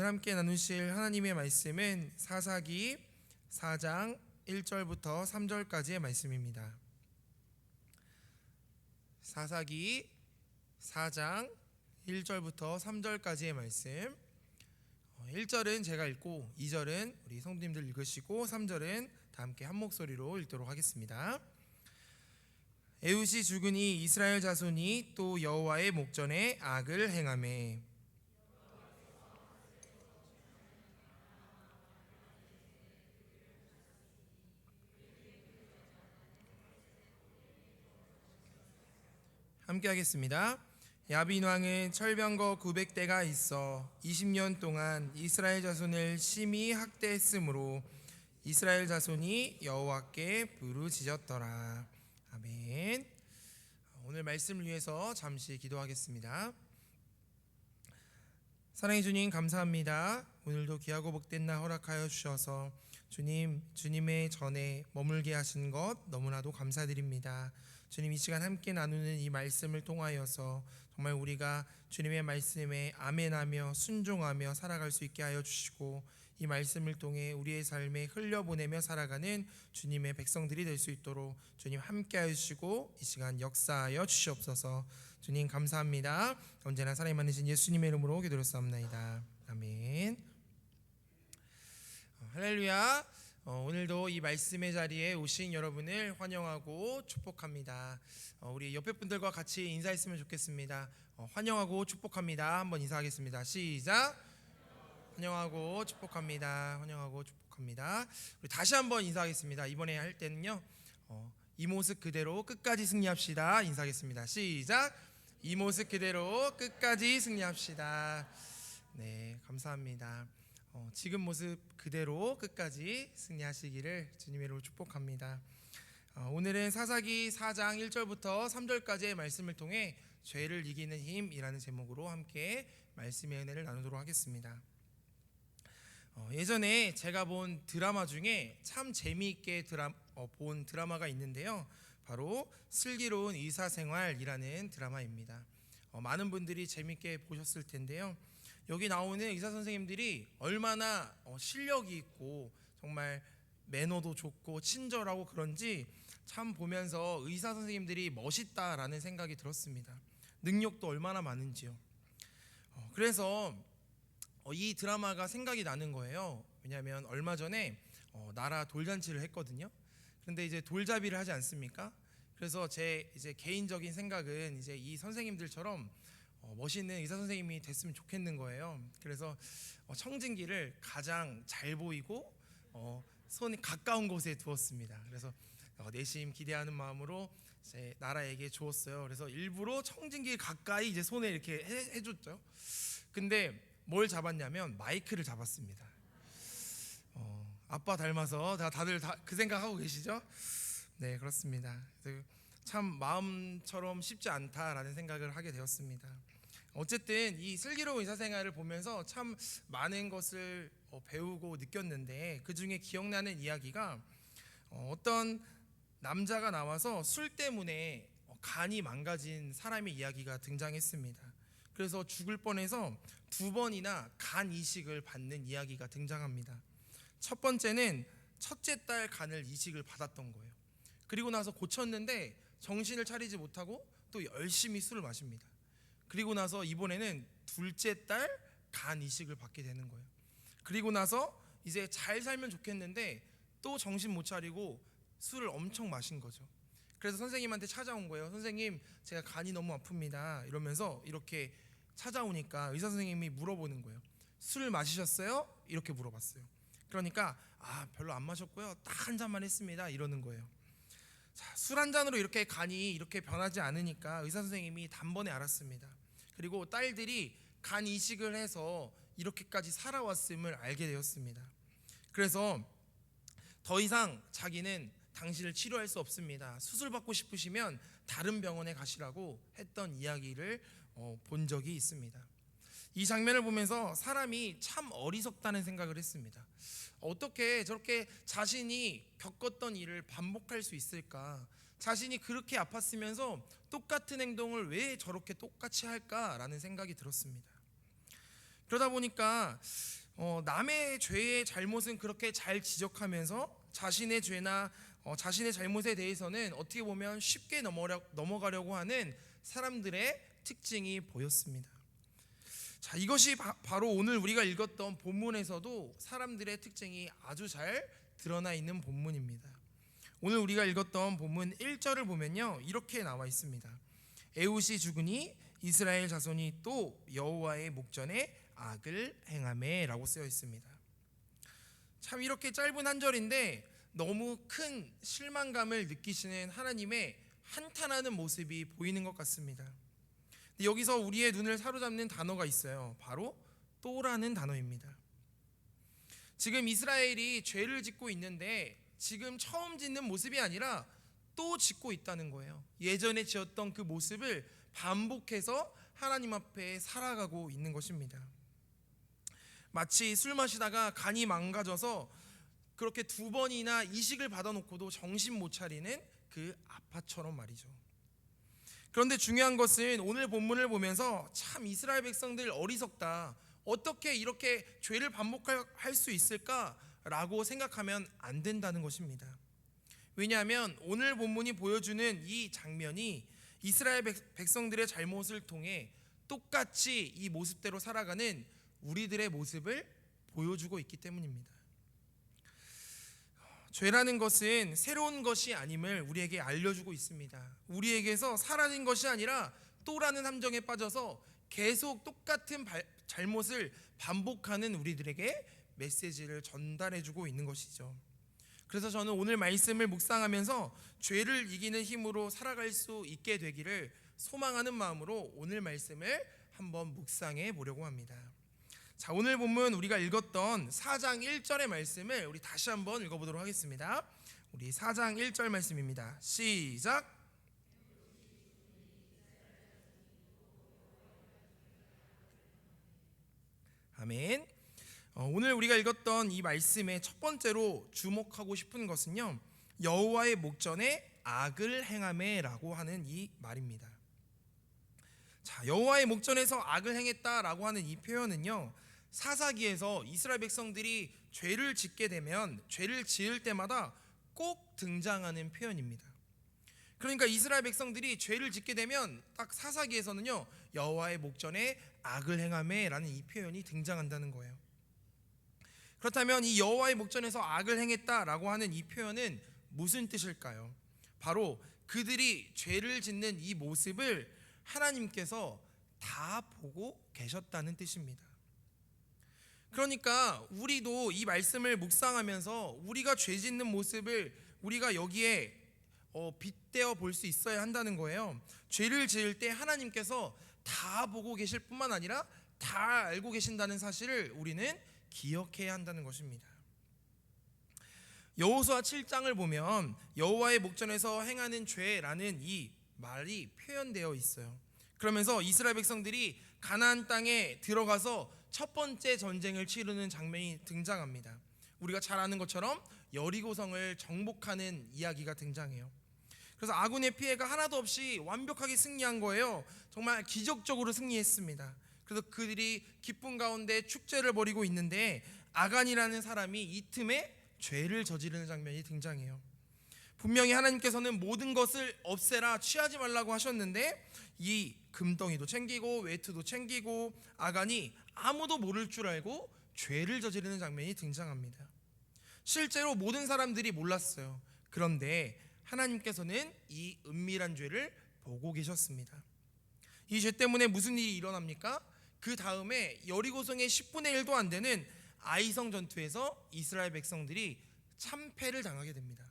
오늘 함께 나누실 하나님의 말씀은 사사기 4장 1절부터 3절까지의 말씀입니다. 사사기 4장 1절부터 3절까지의 말씀. 1절은 제가 읽고 2절은 우리 성도님들 읽으시고 3절은 다 함께 한 목소리로 읽도록 하겠습니다. 에훗이 죽으니 이스라엘 자손이 또 여호와의 목전에 악을 행하매 함께 하겠습니다. 야빈 왕은 철병거 900대가 있어 20년 동안 이스라엘 자손을 심히 학대했으므로 이스라엘 자손이 여호와께 부르짖었더라. 아멘. 오늘 말씀을 위해서 잠시 기도하겠습니다. 사랑의 주님, 감사합니다. 오늘도 귀하고 복된 날 허락하여 주셔서 주님의 전에 머물게 하신 것 너무나도 감사드립니다. 주님, 이 시간 함께 나누는 이 말씀을 통하여서 정말 우리가 주님의 말씀에 아멘하며 순종하며 살아갈 수 있게 하여 주시고, 이 말씀을 통해 우리의 삶에 흘려보내며 살아가는 주님의 백성들이 될 수 있도록 주님 함께 하여 주시고 이 시간 역사하여 주시옵소서. 주님 감사합니다. 언제나 사랑이 많으신 예수님의 이름으로 기도드렸사옵나이다. 아멘. 할렐루야. 오늘도 이 말씀의 자리에 오신 여러분을 환영하고 축복합니다. 우리 옆에 분들과 같이 인사했으면 좋겠습니다. 환영하고 축복합니다. 한번 인사하겠습니다. 시작. 환영하고 축복합니다. 환영하고 축복합니다. 우리 다시 한번 인사하겠습니다. 이번에 할 때는요, 이 모습 그대로 끝까지 승리합시다. 인사하겠습니다. 시작. 이 모습 그대로 끝까지 승리합시다. 네, 감사합니다. 지금 모습 그대로 끝까지 승리하시기를 주님의 이름으로 축복합니다. 오늘은 사사기 4장 1절부터 3절까지의 말씀을 통해 죄를 이기는 힘이라는 제목으로 함께 말씀의 은혜를 나누도록 하겠습니다. 예전에 제가 본 드라마 중에 참 재미있게 본 드라마가 있는데요, 바로 슬기로운 의사생활이라는 드라마입니다. 많은 분들이 재미있게 보셨을 텐데요, 여기 나오는 의사 선생님들이 얼마나 실력이 있고 정말 매너도 좋고 친절하고 그런지 참 보면서 의사 선생님들이 멋있다라는 생각이 들었습니다. 능력도 얼마나 많은지요. 그래서 이 드라마가 생각이 나는 거예요. 왜냐하면 얼마 전에 나라 돌잔치를 했거든요. 그런데 이제 돌잡이를 하지 않습니까? 그래서 제 이제 개인적인 생각은 이제 이 선생님들처럼 멋있는 의사 선생님이 됐으면 좋겠는 거예요. 그래서 청진기를 가장 잘 보이고 손이 가까운 곳에 두었습니다. 그래서 내심 기대하는 마음으로 제 나라에게 주었어요. 그래서 일부러 청진기 가까이 이제 손에 이렇게 해줬죠. 근데 뭘 잡았냐면 마이크를 잡았습니다. 아빠 닮아서 다들 그 생각하고 계시죠? 네, 그렇습니다. 참 마음처럼 쉽지 않다라는 생각을 하게 되었습니다. 어쨌든 이 슬기로운 의사생활을 보면서 참 많은 것을 배우고 느꼈는데, 그 중에 기억나는 이야기가 어떤 남자가 나와서 술 때문에 간이 망가진 사람의 이야기가 등장했습니다. 그래서 죽을 뻔해서 2번이나 간 이식을 받는 이야기가 등장합니다. 첫 번째는 첫째 딸 간을 이식을 받았던 거예요. 그리고 나서 고쳤는데 정신을 차리지 못하고 또 열심히 술을 마십니다. 그리고 나서 이번에는 둘째 딸 간 이식을 받게 되는 거예요. 그리고 나서 이제 잘 살면 좋겠는데 또 정신 못 차리고 술을 엄청 마신 거죠. 그래서 선생님한테 찾아온 거예요. 선생님, 제가 간이 너무 아픕니다. 이러면서 이렇게 찾아오니까 의사 선생님이 물어보는 거예요. 술 마시셨어요? 이렇게 물어봤어요. 그러니까 별로 안 마셨고요, 딱 한 잔만 했습니다. 이러는 거예요. 술 한 잔으로 이렇게 간이 이렇게 변하지 않으니까 의사 선생님이 단번에 알았습니다. 그리고 딸들이 간 이식을 해서 이렇게까지 살아왔음을 알게 되었습니다. 그래서 더 이상 자기는 당신을 치료할 수 없습니다. 수술 받고 싶으시면 다른 병원에 가시라고 했던 이야기를 본 적이 있습니다. 이 장면을 보면서 사람이 참 어리석다는 생각을 했습니다. 어떻게 저렇게 자신이 겪었던 일을 반복할 수 있을까? 자신이 그렇게 아팠으면서 똑같은 행동을 왜 저렇게 똑같이 할까라는 생각이 들었습니다. 그러다 보니까 남의 죄의 잘못은 그렇게 잘 지적하면서 자신의 죄나 자신의 잘못에 대해서는 어떻게 보면 쉽게 넘어가려고 하는 사람들의 특징이 보였습니다. 자, 이것이 바로 오늘 우리가 읽었던 본문에서도 사람들의 특징이 아주 잘 드러나 있는 본문입니다. 오늘 우리가 읽었던 본문 1절을 보면요, 이렇게 나와 있습니다. 에훗이 죽으니 이스라엘 자손이 또 여호와의 목전에 악을 행하매 라고 쓰여 있습니다. 참 이렇게 짧은 한 절인데 너무 큰 실망감을 느끼시는 하나님의 한탄하는 모습이 보이는 것 같습니다. 여기서 우리의 눈을 사로잡는 단어가 있어요. 바로 또라는 단어입니다. 지금 이스라엘이 죄를 짓고 있는데 지금 처음 짓는 모습이 아니라 또 짓고 있다는 거예요. 예전에 지었던 그 모습을 반복해서 하나님 앞에 살아가고 있는 것입니다. 마치 술 마시다가 간이 망가져서 그렇게 2번이나 이식을 받아놓고도 정신 못 차리는 그 아빠처럼 말이죠. 그런데 중요한 것은 오늘 본문을 보면서 참 이스라엘 백성들 어리석다, 어떻게 이렇게 죄를 반복할 수 있을까라고 생각하면 안 된다는 것입니다. 왜냐하면 오늘 본문이 보여주는 이 장면이 이스라엘 백성들의 잘못을 통해 똑같이 이 모습대로 살아가는 우리들의 모습을 보여주고 있기 때문입니다. 죄라는 것은 새로운 것이 아님을 우리에게 알려주고 있습니다. 우리에게서 사라진 것이 아니라 또라는 함정에 빠져서 계속 똑같은 잘못을 반복하는 우리들에게 메시지를 전달해주고 있는 것이죠. 그래서 저는 오늘 말씀을 묵상하면서 죄를 이기는 힘으로 살아갈 수 있게 되기를 소망하는 마음으로 오늘 말씀을 한번 묵상해 보려고 합니다. 자, 오늘 본문 우리가 읽었던 4장 1절의 말씀을 우리 다시 한번 읽어보도록 하겠습니다. 우리 4장 1절 말씀입니다. 시작. 아멘. 오늘 우리가 읽었던 이 말씀의 첫 번째로 주목하고 싶은 것은요, 여호와의 목전에 악을 행하매라고 하는 이 말입니다. 자, 여호와의 목전에서 악을 행했다라고 하는 이 표현은요, 사사기에서 이스라엘 백성들이 죄를 짓게 되면 죄를 지을 때마다 꼭 등장하는 표현입니다. 그러니까 이스라엘 백성들이 죄를 짓게 되면 딱 사사기에서는요, 여호와의 목전에 악을 행하매라는 이 표현이 등장한다는 거예요. 그렇다면 이 여호와의 목전에서 악을 행했다라고 하는 이 표현은 무슨 뜻일까요? 바로 그들이 죄를 짓는 이 모습을 하나님께서 다 보고 계셨다는 뜻입니다. 그러니까 우리도 이 말씀을 묵상하면서 우리가 죄 짓는 모습을 우리가 여기에 빗대어 볼 수 있어야 한다는 거예요. 죄를 지을 때 하나님께서 다 보고 계실 뿐만 아니라 다 알고 계신다는 사실을 우리는 기억해야 한다는 것입니다. 여호수아 7장을 보면 여호와의 목전에서 행하는 죄라는 이 말이 표현되어 있어요. 그러면서 이스라엘 백성들이 가나안 땅에 들어가서 첫 번째 전쟁을 치르는 장면이 등장합니다. 우리가 잘 아는 것처럼 여리고성을 정복하는 이야기가 등장해요. 그래서 아군의 피해가 하나도 없이 완벽하게 승리한 거예요. 정말 기적적으로 승리했습니다. 그래서 그들이 기쁨 가운데 축제를 벌이고 있는데 아간이라는 사람이 이 틈에 죄를 저지르는 장면이 등장해요. 분명히 하나님께서는 모든 것을 없애라, 취하지 말라고 하셨는데 이 금덩이도 챙기고 외투도 챙기고 아간이 아무도 모를 줄 알고 죄를 저지르는 장면이 등장합니다. 실제로 모든 사람들이 몰랐어요. 그런데 하나님께서는 이 은밀한 죄를 보고 계셨습니다. 이 죄 때문에 무슨 일이 일어납니까? 그 다음에 여리고성의 10분의 1도 안 되는 아이성 전투에서 이스라엘 백성들이 참패를 당하게 됩니다.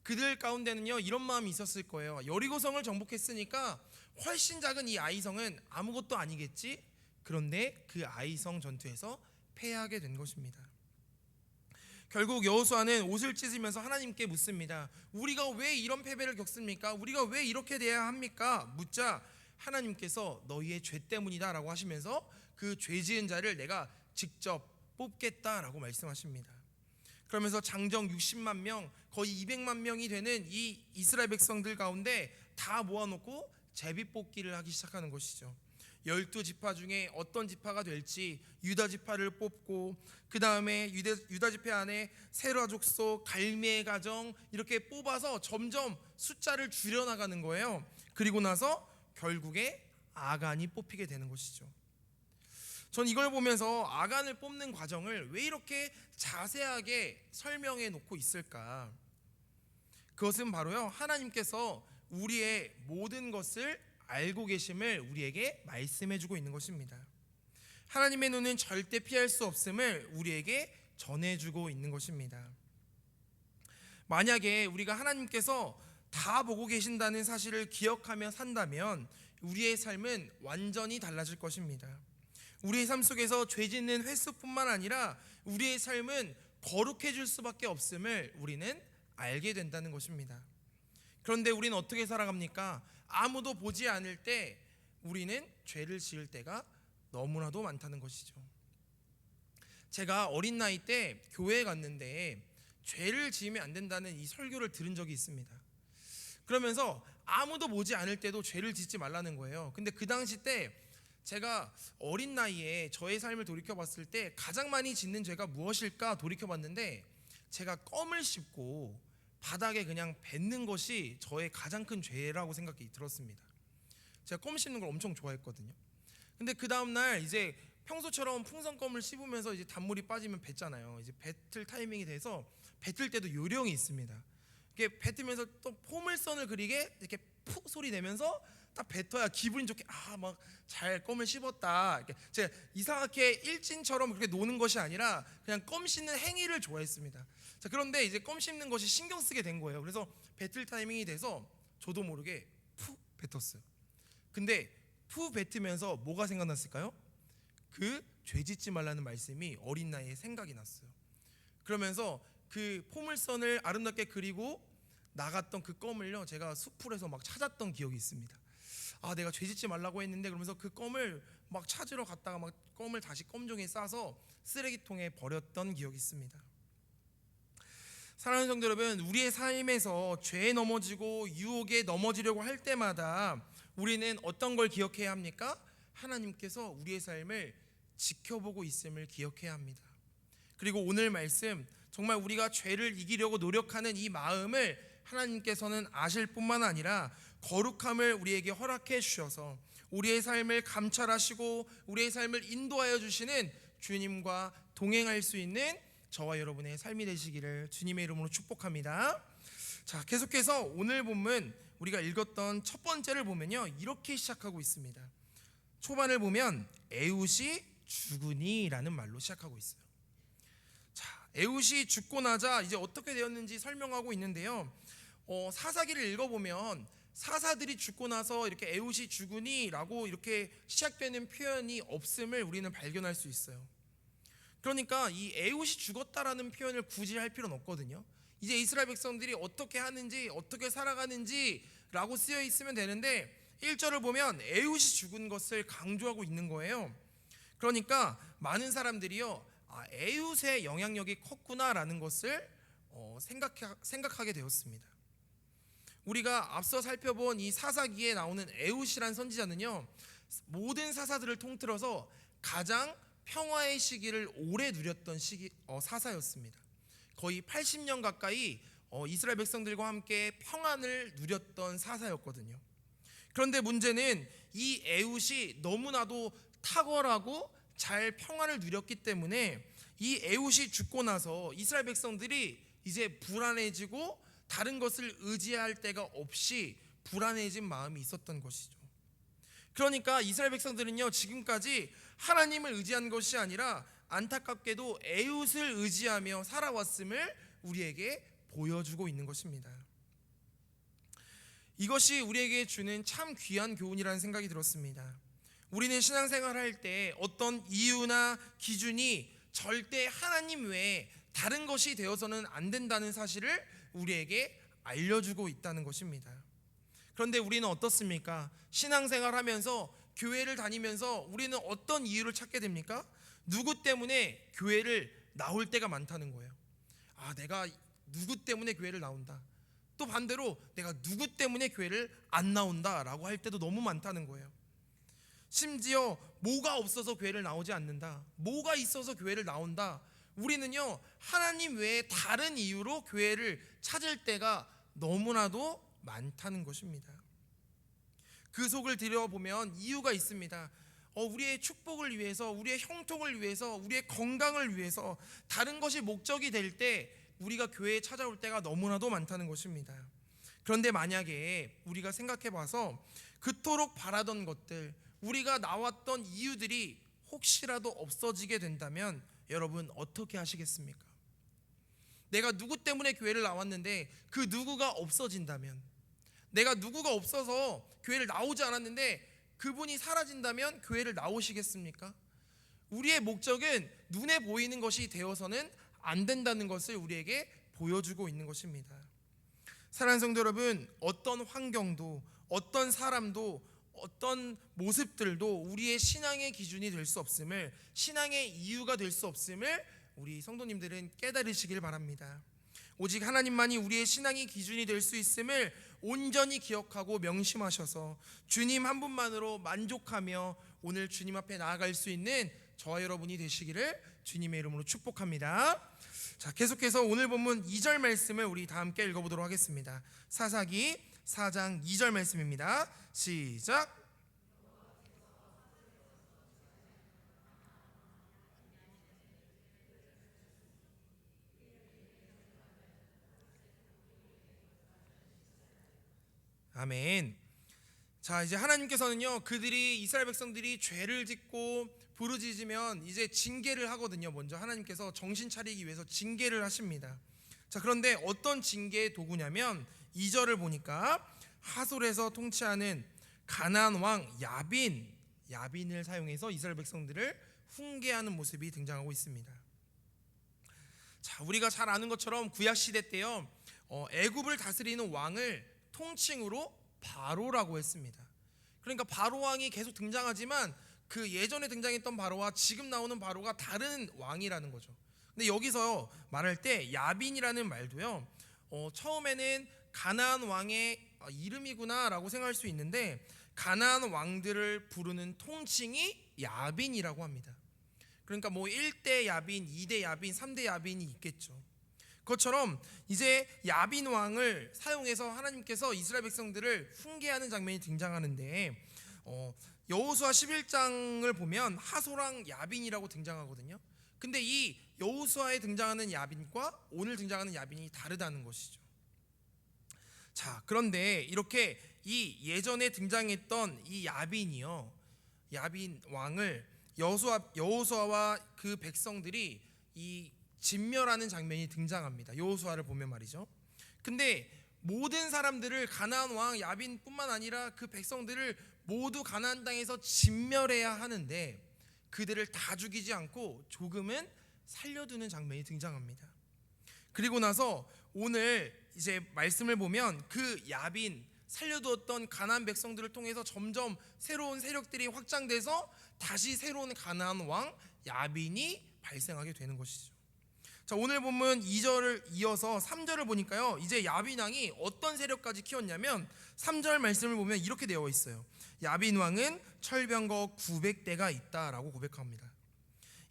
그들 가운데는요, 이런 마음이 있었을 거예요. 여리고성을 정복했으니까 훨씬 작은 이 아이성은 아무것도 아니겠지? 그런데 그 아이성 전투에서 패하게 된 것입니다. 결국 여호수아는 옷을 찢으면서 하나님께 묻습니다. 우리가 왜 이런 패배를 겪습니까? 우리가 왜 이렇게 돼야 합니까? 묻자 하나님께서 너희의 죄 때문이다 라고 하시면서 그 죄 지은 자를 내가 직접 뽑겠다라고 말씀하십니다. 그러면서 장정 60만 명, 거의 200만 명이 되는 이 이스라엘 백성들 가운데 다 모아놓고 제비뽑기를 하기 시작하는 것이죠. 12지파 중에 어떤 지파가 될지 유다 지파를 뽑고, 그 다음에 유다 지파 안에 세라 족속, 갈미의 가정 이렇게 뽑아서 점점 숫자를 줄여나가는 거예요. 그리고 나서 결국에 아간이 뽑히게 되는 것이죠. 전 이걸 보면서 아간을 뽑는 과정을 왜 이렇게 자세하게 설명해 놓고 있을까? 그것은 바로요, 하나님께서 우리의 모든 것을 알고 계심을 우리에게 말씀해 주고 있는 것입니다. 하나님의 눈은 절대 피할 수 없음을 우리에게 전해주고 있는 것입니다. 만약에 우리가 하나님께서 다 보고 계신다는 사실을 기억하며 산다면 우리의 삶은 완전히 달라질 것입니다. 우리의 삶 속에서 죄 짓는 횟수뿐만 아니라 우리의 삶은 거룩해질 수밖에 없음을 우리는 알게 된다는 것입니다. 그런데 우리는 어떻게 살아갑니까? 아무도 보지 않을 때 우리는 죄를 지을 때가 너무나도 많다는 것이죠. 제가 어린 나이 때 교회에 갔는데 죄를 지으면 안 된다는 이 설교를 들은 적이 있습니다. 그러면서 아무도 보지 않을 때도 죄를 짓지 말라는 거예요. 근데 그 당시 때 제가 어린 나이에 저의 삶을 돌이켜봤을 때 가장 많이 짓는 죄가 무엇일까 돌이켜봤는데, 제가 껌을 씹고 바닥에 그냥 뱉는 것이 저의 가장 큰 죄라고 생각이 들었습니다. 제가 껌 씹는 걸 엄청 좋아했거든요. 근데 그 다음날 이제 평소처럼 풍선껌을 씹으면서 이제 단물이 빠지면 뱉잖아요. 이제 뱉을 타이밍이 돼서 뱉을 때도 요령이 있습니다. 이렇게 뱉으면서 또 포물선을 그리게 이렇게 푸 소리 내면서 딱 뱉어야 기분이 좋게 막 잘 껌을 씹었다. 이렇게 제가 이상하게 일진처럼 그렇게 노는 것이 아니라 그냥 껌 씹는 행위를 좋아했습니다. 자, 그런데 이제 껌 씹는 것이 신경 쓰게 된 거예요. 그래서 뱉을 타이밍이 돼서 저도 모르게 푸 뱉었어요. 근데 푸 뱉으면서 뭐가 생각났을까요? 그 죄 짓지 말라는 말씀이 어린 나이에 생각이 났어요. 그러면서 그 포물선을 아름답게 그리고 나갔던 그 껌을요, 제가 숲풀에서 막 찾았던 기억이 있습니다. 내가 죄 짓지 말라고 했는데, 그러면서 그 껌을 막 찾으러 갔다가 막 껌을 다시 껌종이에 싸서 쓰레기통에 버렸던 기억이 있습니다. 사랑하는 성도 여러분, 우리의 삶에서 죄에 넘어지고 유혹에 넘어지려고 할 때마다 우리는 어떤 걸 기억해야 합니까? 하나님께서 우리의 삶을 지켜보고 있음을 기억해야 합니다. 그리고 오늘 말씀, 정말 우리가 죄를 이기려고 노력하는 이 마음을 하나님께서는 아실 뿐만 아니라 거룩함을 우리에게 허락해 주셔서 우리의 삶을 감찰하시고 우리의 삶을 인도하여 주시는 주님과 동행할 수 있는 저와 여러분의 삶이 되시기를 주님의 이름으로 축복합니다. 자, 계속해서 오늘 본문 우리가 읽었던 첫 번째를 보면요, 이렇게 시작하고 있습니다. 초반을 보면 에훗이 죽으니라는 말로 시작하고 있어요. 자, 에훗이 죽고 나자 이제 어떻게 되었는지 설명하고 있는데요. 사사기를 읽어보면 사사들이 죽고 나서 이렇게 에훗이 죽으니라고 이렇게 시작되는 표현이 없음을 우리는 발견할 수 있어요. 그러니까 이 에훗이 죽었다라는 표현을 굳이 할 필요는 없거든요. 이제 이스라엘 백성들이 어떻게 하는지 어떻게 살아가는지 라고 쓰여 있으면 되는데 1절을 보면 에훗이 죽은 것을 강조하고 있는 거예요. 그러니까 많은 사람들이요, 에훗의 영향력이 컸구나라는 것을 생각하게 되었습니다. 우리가 앞서 살펴본 이 사사기에 나오는 에훗이란 선지자는요, 모든 사사들을 통틀어서 가장 평화의 시기를 오래 누렸던 사사였습니다. 거의 80년 가까이 이스라엘 백성들과 함께 평안을 누렸던 사사였거든요. 그런데 문제는 이 에훗이 너무나도 탁월하고 잘 평안을 누렸기 때문에 이 에훗이 죽고 나서 이스라엘 백성들이 이제 불안해지고 다른 것을 의지할 데가 없이 불안해진 마음이 있었던 것이죠. 그러니까 이스라엘 백성들은요, 지금까지 하나님을 의지한 것이 아니라 안타깝게도 에훗을 의지하며 살아왔음을 우리에게 보여주고 있는 것입니다. 이것이 우리에게 주는 참 귀한 교훈이라는 생각이 들었습니다. 우리는 신앙생활을 할 때 어떤 이유나 기준이 절대 하나님 외에 다른 것이 되어서는 안 된다는 사실을 우리에게 알려주고 있다는 것입니다. 그런데 우리는 어떻습니까? 신앙생활 하면서 교회를 다니면서 우리는 어떤 이유를 찾게 됩니까? 누구 때문에 교회를 나올 때가 많다는 거예요. 내가 누구 때문에 교회를 나온다. 또 반대로 내가 누구 때문에 교회를 안 나온다라고 할 때도 너무 많다는 거예요. 심지어 뭐가 없어서 교회를 나오지 않는다, 뭐가 있어서 교회를 나온다. 우리는요, 하나님 외에 다른 이유로 교회를 찾을 때가 너무나도 많다는 것입니다. 그 속을 들여보면 이유가 있습니다. 우리의 축복을 위해서, 우리의 형통을 위해서, 우리의 건강을 위해서 다른 것이 목적이 될 때 우리가 교회에 찾아올 때가 너무나도 많다는 것입니다. 그런데 만약에 우리가 생각해봐서 그토록 바라던 것들, 우리가 나왔던 이유들이 혹시라도 없어지게 된다면 여러분 어떻게 하시겠습니까? 내가 누구 때문에 교회를 나왔는데 그 누구가 없어진다면, 내가 누구가 없어서 교회를 나오지 않았는데 그분이 사라진다면 교회를 나오시겠습니까? 우리의 목적은 눈에 보이는 것이 되어서는 안 된다는 것을 우리에게 보여주고 있는 것입니다. 사랑하는 성도 여러분, 어떤 환경도, 어떤 사람도, 어떤 모습들도 우리의 신앙의 기준이 될 수 없음을, 신앙의 이유가 될 수 없음을 우리 성도님들은 깨달으시길 바랍니다. 오직 하나님만이 우리의 신앙의 기준이 될 수 있음을 온전히 기억하고 명심하셔서 주님 한 분만으로 만족하며 오늘 주님 앞에 나아갈 수 있는 저와 여러분이 되시기를 주님의 이름으로 축복합니다. 자, 계속해서 오늘 본문 2절 말씀을 우리 다 함께 읽어보도록 하겠습니다. 사사기 4장 2절 말씀입니다. 시작. 아멘. 자, 이제 하나님께서는요, 그들이, 이스라엘 백성들이 죄를 짓고 부르짖으면 이제 징계를 하거든요. 먼저 하나님께서 정신 차리기 위해서 징계를 하십니다. 자, 그런데 어떤 징계의 도구냐면 2절을 보니까 하솔에서 통치하는 가나안 왕 야빈을 사용해서 이스라엘 백성들을 훈계하는 모습이 등장하고 있습니다. 자, 우리가 잘 아는 것처럼 구약 시대 때요, 애굽을 다스리는 왕을 통칭으로 바로라고 했습니다. 그러니까 바로 왕이 계속 등장하지만 그 예전에 등장했던 바로와 지금 나오는 바로가 다른 왕이라는 거죠. 근데 여기서 말할 때 야빈이라는 말도요, 처음에는 가나안 왕의 이름이구나라고 생각할 수 있는데 가나안 왕들을 부르는 통칭이 야빈이라고 합니다. 그러니까 뭐 1대 야빈, 2대 야빈, 3대 야빈이 있겠죠. 그것처럼 이제 야빈 왕을 사용해서 하나님께서 이스라엘 백성들을 훈계하는 장면이 등장하는데 여호수아 11장을 보면 하솔왕 야빈이라고 등장하거든요. 근데 이 여호수아에 등장하는 야빈과 오늘 등장하는 야빈이 다르다는 것이죠. 자, 그런데 이렇게 이 예전에 등장했던 이 야빈이요, 야빈 왕을 여호수아와 그 백성들이 이 진멸하는 장면이 등장합니다. 여호수아를 보면 말이죠. 근데 모든 사람들을, 가나안 왕 야빈뿐만 아니라 그 백성들을 모두 가나안 땅에서 진멸해야 하는데 그들을 다 죽이지 않고 조금은 살려두는 장면이 등장합니다. 그리고 나서 오늘 이제 말씀을 보면 그 야빈, 살려두었던 가나안 백성들을 통해서 점점 새로운 세력들이 확장돼서 다시 새로운 가나안 왕 야빈이 발생하게 되는 것이죠. 자, 오늘 본문 2절을 이어서 3절을 보니까요, 이제 야빈 왕이 어떤 세력까지 키웠냐면 3절 말씀을 보면 이렇게 되어 있어요. 야빈 왕은 철병거 900대가 있다라고 고백합니다.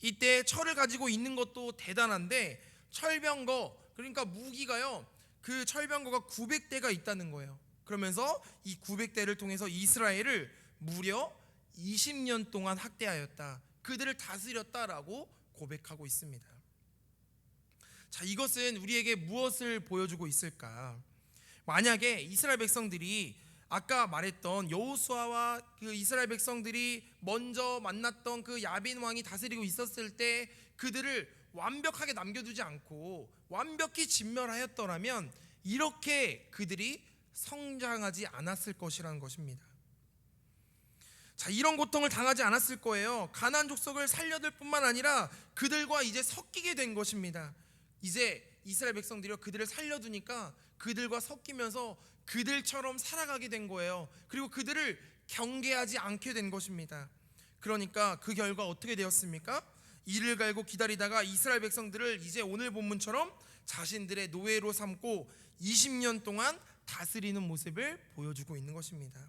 이때 철을 가지고 있는 것도 대단한데 철병거, 그러니까 무기가요, 그 철병거가 900대가 있다는 거예요. 그러면서 이 900대를 통해서 이스라엘을 무려 20년 동안 학대하였다, 그들을 다스렸다라고 고백하고 있습니다. 자, 이것은 우리에게 무엇을 보여주고 있을까? 만약에 이스라엘 백성들이 아까 말했던 여호수아와 그 이스라엘 백성들이 먼저 만났던 그 야빈 왕이 다스리고 있었을 때 그들을 완벽하게 남겨두지 않고 완벽히 진멸하였더라면 이렇게 그들이 성장하지 않았을 것이라는 것입니다. 자, 이런 고통을 당하지 않았을 거예요. 가나안 족속을 살려둘 뿐만 아니라 그들과 이제 섞이게 된 것입니다. 이제 이스라엘 백성들이 그들을 살려두니까 그들과 섞이면서 그들처럼 살아가게 된 거예요. 그리고 그들을 경계하지 않게 된 것입니다. 그러니까 그 결과 어떻게 되었습니까? 이를 갈고 기다리다가 이스라엘 백성들을 이제 오늘 본문처럼 자신들의 노예로 삼고 20년 동안 다스리는 모습을 보여주고 있는 것입니다.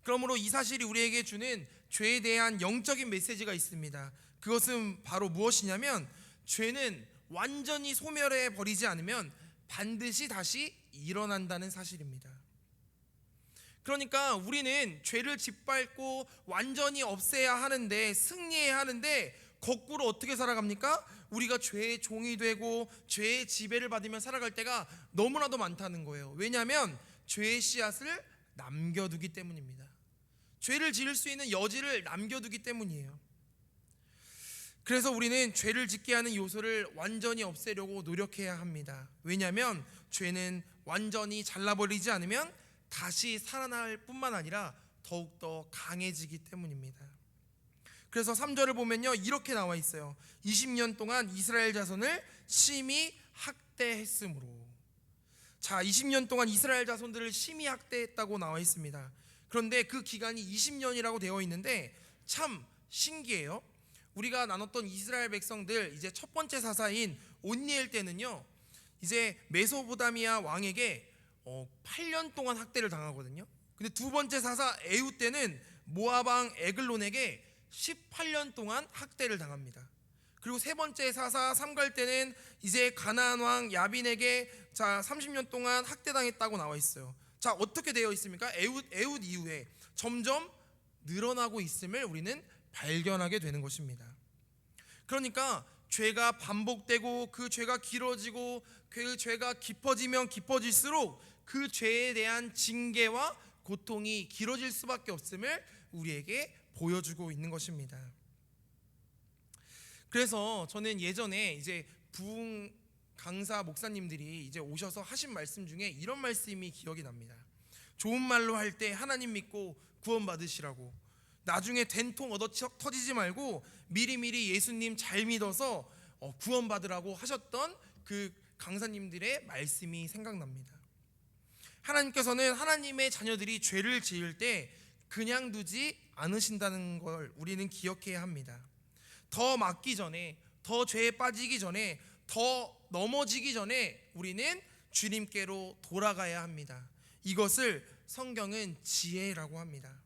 그러므로 이 사실이 우리에게 주는 죄에 대한 영적인 메시지가 있습니다. 그것은 바로 무엇이냐면 죄는 완전히 소멸해 버리지 않으면 반드시 다시 일어난다는 사실입니다. 그러니까 우리는 죄를 짓밟고 완전히 없애야 하는데, 승리해야 하는데, 거꾸로 어떻게 살아갑니까? 우리가 죄의 종이 되고 죄의 지배를 받으며 살아갈 때가 너무나도 많다는 거예요. 왜냐하면 죄의 씨앗을 남겨두기 때문입니다. 죄를 지을 수 있는 여지를 남겨두기 때문이에요. 그래서 우리는 죄를 짓게 하는 요소를 완전히 없애려고 노력해야 합니다. 왜냐하면 죄는 완전히 잘라버리지 않으면 다시 살아날 뿐만 아니라 더욱더 강해지기 때문입니다. 그래서 3절을 보면요, 이렇게 나와 있어요. 20년 동안 이스라엘 자손을 심히 학대했으므로. 자, 20년 동안 이스라엘 자손들을 심히 학대했다고 나와 있습니다. 그런데 그 기간이 20년이라고 되어 있는데 참 신기해요. 우리가 나눴던 이스라엘 백성들 이제 첫 번째 사사인 온니엘 때는요, 이제 메소포타미아 왕에게 8년 동안 학대를 당하거든요. 근데 두 번째 사사 에후 때는 모압 왕 에글론에게 18년 동안 학대를 당합니다. 그리고 세 번째 사사 삼갈 때는 이제 가나안 왕 야빈에게 30년 동안 학대당했다고 나와 있어요. 자, 어떻게 되어 있습니까? 에훗 이후에 점점 늘어나고 있음을 우리는 발견하게 되는 것입니다. 그러니까 죄가 반복되고 그 죄가 길어지고 그 죄가 깊어지면 깊어질수록 그 죄에 대한 징계와 고통이 길어질 수밖에 없음을 우리에게 보여주고 있는 것입니다. 그래서 저는 예전에 이제 부흥 강사 목사님들이 이제 오셔서 하신 말씀 중에 이런 말씀이 기억이 납니다. 좋은 말로 할 때 하나님 믿고 구원 받으시라고, 나중에 된통 얻어 터지지 말고 미리미리 예수님 잘 믿어서 구원 받으라고 하셨던 그 강사님들의 말씀이 생각납니다. 하나님께서는 하나님의 자녀들이 죄를 지을 때 그냥 두지 않으신다는 걸 우리는 기억해야 합니다. 더 맞기 전에, 더 죄에 빠지기 전에, 더 넘어지기 전에 우리는 주님께로 돌아가야 합니다. 이것을 성경은 지혜라고 합니다.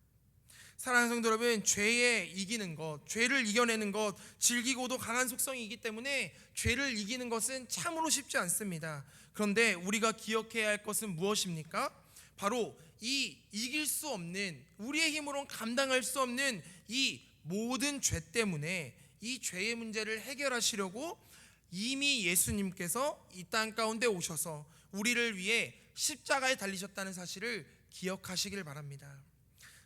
사랑하는 성도 여러분, 죄에 이기는 것, 죄를 이겨내는 것, 질기고도 강한 속성이기 때문에 죄를 이기는 것은 참으로 쉽지 않습니다. 그런데 우리가 기억해야 할 것은 무엇입니까? 바로 이 이길 수 없는, 우리의 힘으로는 감당할 수 없는 이 모든 죄 때문에 이 죄의 문제를 해결하시려고 이미 예수님께서 이 땅 가운데 오셔서 우리를 위해 십자가에 달리셨다는 사실을 기억하시길 바랍니다.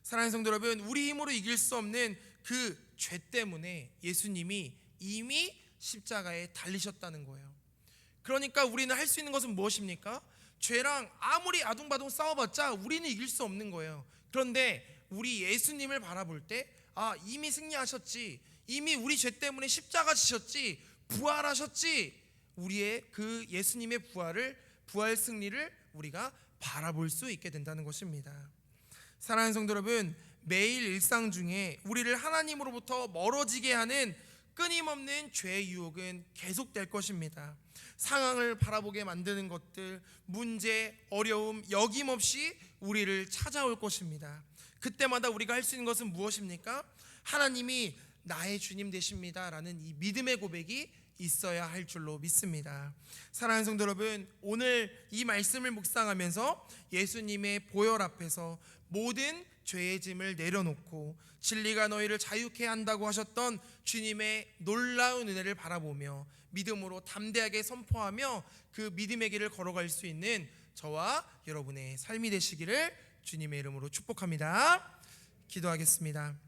사랑하는 성도 여러분, 우리 힘으로 이길 수 없는 그 죄 때문에 예수님이 이미 십자가에 달리셨다는 거예요. 그러니까 우리는 할 수 있는 것은 무엇입니까? 죄랑 아무리 아둥바둥 싸워봤자 우리는 이길 수 없는 거예요. 그런데 우리 예수님을 바라볼 때 이미 승리하셨지, 이미 우리 죄 때문에 십자가 지셨지, 부활하셨지, 우리의 그 예수님의 부활 승리를 우리가 바라볼 수 있게 된다는 것입니다. 사랑하는 성도 여러분, 매일 일상 중에 우리를 하나님으로부터 멀어지게 하는 끊임없는 죄의 유혹은 계속될 것입니다. 상황을 바라보게 만드는 것들, 문제, 어려움 여김없이 우리를 찾아올 것입니다. 그때마다 우리가 할 수 있는 것은 무엇입니까? 하나님이 나의 주님 되십니다 라는 이 믿음의 고백이 있어야 할 줄로 믿습니다. 사랑하는 성도 여러분, 오늘 이 말씀을 묵상하면서 예수님의 보혈 앞에서 모든 죄의 짐을 내려놓고 진리가 너희를 자유케 한다고 하셨던 주님의 놀라운 은혜를 바라보며 믿음으로 담대하게 선포하며 그 믿음의 길을 걸어갈 수 있는 저와 여러분의 삶이 되시기를 주님의 이름으로 축복합니다. 기도하겠습니다.